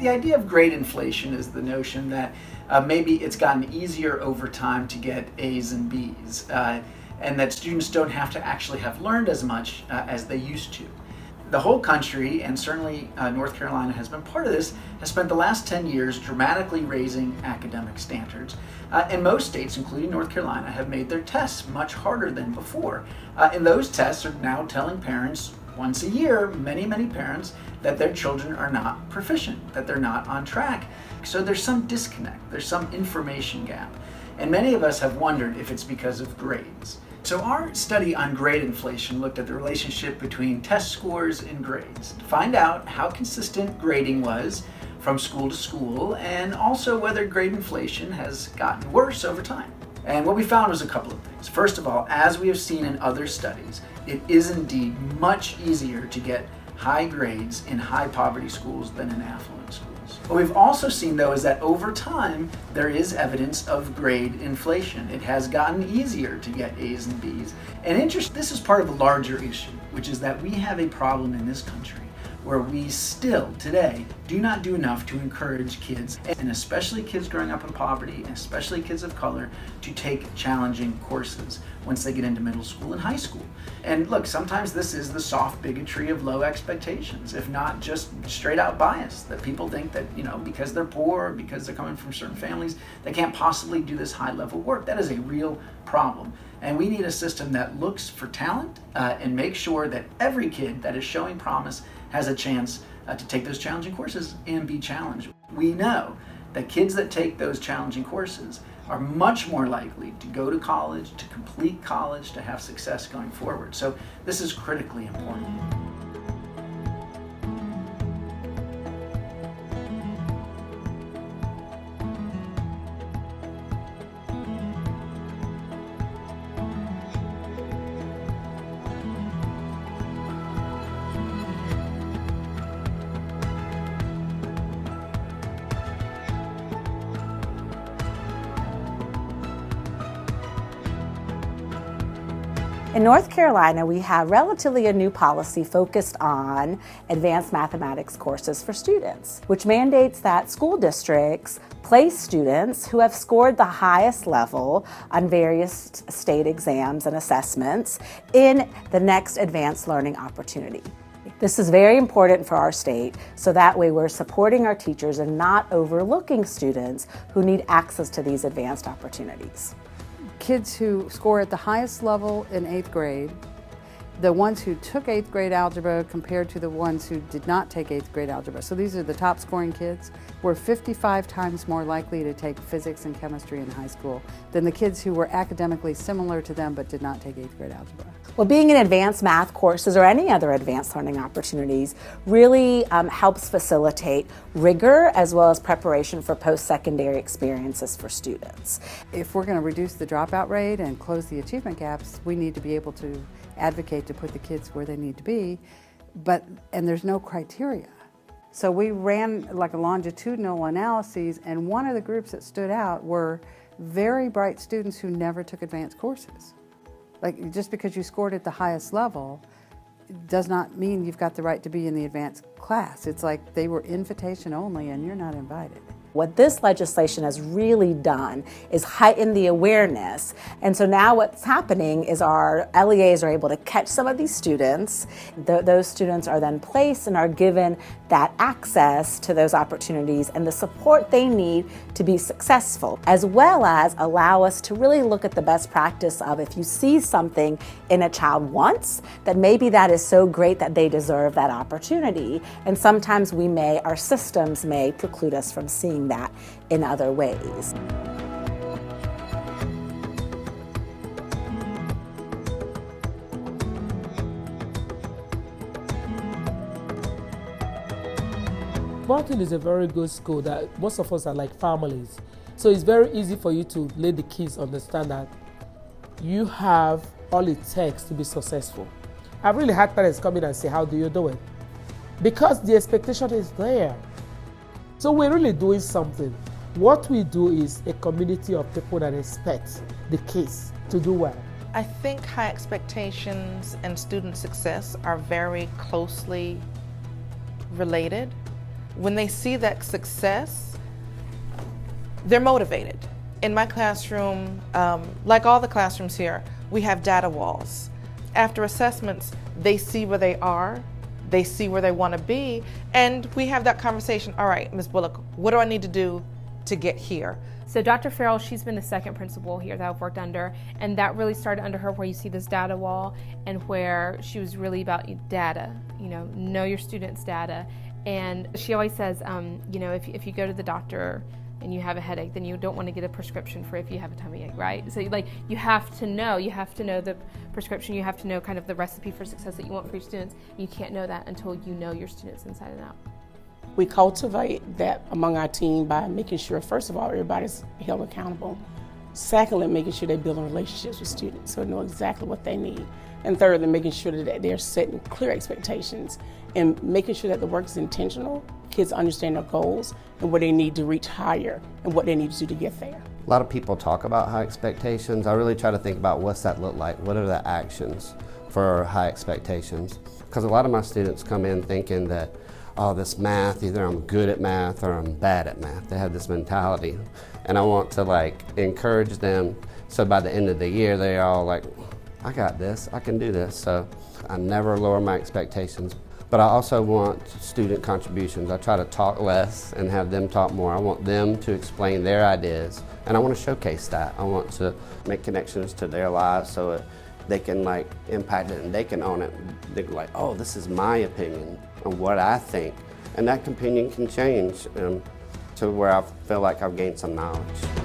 The idea of grade inflation is the notion that maybe it's gotten easier over time to get A's and B's, and that students don't have to actually have learned as much as they used to. The whole country, and certainly North Carolina has been part of this, has spent the last 10 years dramatically raising academic standards. And most states, including North Carolina, have made their tests much harder than before. And those tests are now telling parents once a year, many parents, that their children are not proficient, that they're not on track. So there's some disconnect, there's some information gap. And many of us have wondered if it's because of grades. So our study on grade inflation looked at the relationship between test scores and grades to find out how consistent grading was from school to school, and also whether grade inflation has gotten worse over time. And what we found was a couple of things. First of all, as we have seen in other studies, it is indeed much easier to get high grades in high poverty schools than in affluent schools. What we've also seen, though, is that over time there is evidence of grade inflation. It has gotten easier to get A's and B's. And this is part of a larger issue, which is that we have a problem in this country where we still today do not do enough to encourage kids, and especially kids growing up in poverty, and especially kids of color, to take challenging courses once they get into middle school and high school. And look, sometimes this is the soft bigotry of low expectations, if not just straight out bias, that people think that, because they're poor, because they're coming from certain families, they can't possibly do this high level work. That is a real problem. And we need a system that looks for talent and makes sure that every kid that is showing promise has a chance to take those challenging courses and be challenged. We know that kids that take those challenging courses are much more likely to go to college, to complete college, to have success going forward. So this is critically important. In North Carolina, we have relatively a new policy focused on advanced mathematics courses for students, which mandates that school districts place students who have scored the highest level on various state exams and assessments in the next advanced learning opportunity. This is very important for our state, so that way we're supporting our teachers and not overlooking students who need access to these advanced opportunities. Kids who score at the highest level in 8th grade, the ones who took 8th grade algebra compared to the ones who did not take 8th grade algebra. So these are the top scoring kids, were 55 times more likely to take physics and chemistry in high school than the kids who were academically similar to them but did not take 8th grade algebra. Well, being in advanced math courses or any other advanced learning opportunities really helps facilitate rigor as well as preparation for post-secondary experiences for students. If we're going to reduce the dropout rate and close the achievement gaps, we need to be able to advocate to put the kids where they need to be, and there's no criteria. So we ran like a longitudinal analyses, and one of the groups that stood out were very bright students who never took advanced courses. Like, just because you scored at the highest level does not mean you've got the right to be in the advanced class. It's like they were invitation only and you're not invited. What this legislation has really done is heighten the awareness. And so now what's happening is our LEAs are able to catch some of these students. Those students are then placed and are given that access to those opportunities and the support they need to be successful, as well as allow us to really look at the best practice of, if you see something in a child once, that maybe that is so great that they deserve that opportunity. And sometimes our systems may preclude us from seeing that in other ways. Martin is a very good school that most of us are like families. So it's very easy for you to let the kids understand that you have all it takes to be successful. I've really had parents come in and say, how do you do it? Because the expectation is there. So we're really doing something. What we do is a community of people that expect the kids to do well. I think high expectations and student success are very closely related. when they see that success, they're motivated. In my classroom, like all the classrooms here, we have data walls. After assessments, they see where they are, they see where they want to be, and we have that conversation. All right, Ms. Bullock, what do I need to do to get here? So Dr. Farrell, she's been the second principal here that I've worked under, and that really started under her, where you see this data wall, and where she was really about data, know your students' data. And she always says, if you go to the doctor and you have a headache, then you don't want to get a prescription for if you have a tummy ache, right? So you have to know the prescription, you have to know kind of the recipe for success that you want for your students. You can't know that until you know your students inside and out. We cultivate that among our team by making sure, first of all, everybody's held accountable. Secondly, making sure they're building relationships with students so they know exactly what they need. And thirdly, making sure that they're setting clear expectations and making sure that the work is intentional. Kids understand their goals and what they need to reach higher and what they need to do to get there. A lot of people talk about high expectations. I really try to think about what's that look like? What are the actions for high expectations? Because a lot of my students come in thinking that, oh, this math, either I'm good at math or I'm bad at math. They have this mentality. And I want to encourage them so by the end of the year they're all like, I got this, I can do this. So I never lower my expectations. But I also want student contributions. I try to talk less and have them talk more. I want them to explain their ideas, and I want to showcase that. I want to make connections to their lives so they can impact it and they can own it. They're like, oh, this is my opinion on what I think. And that opinion can change to where I feel like I've gained some knowledge.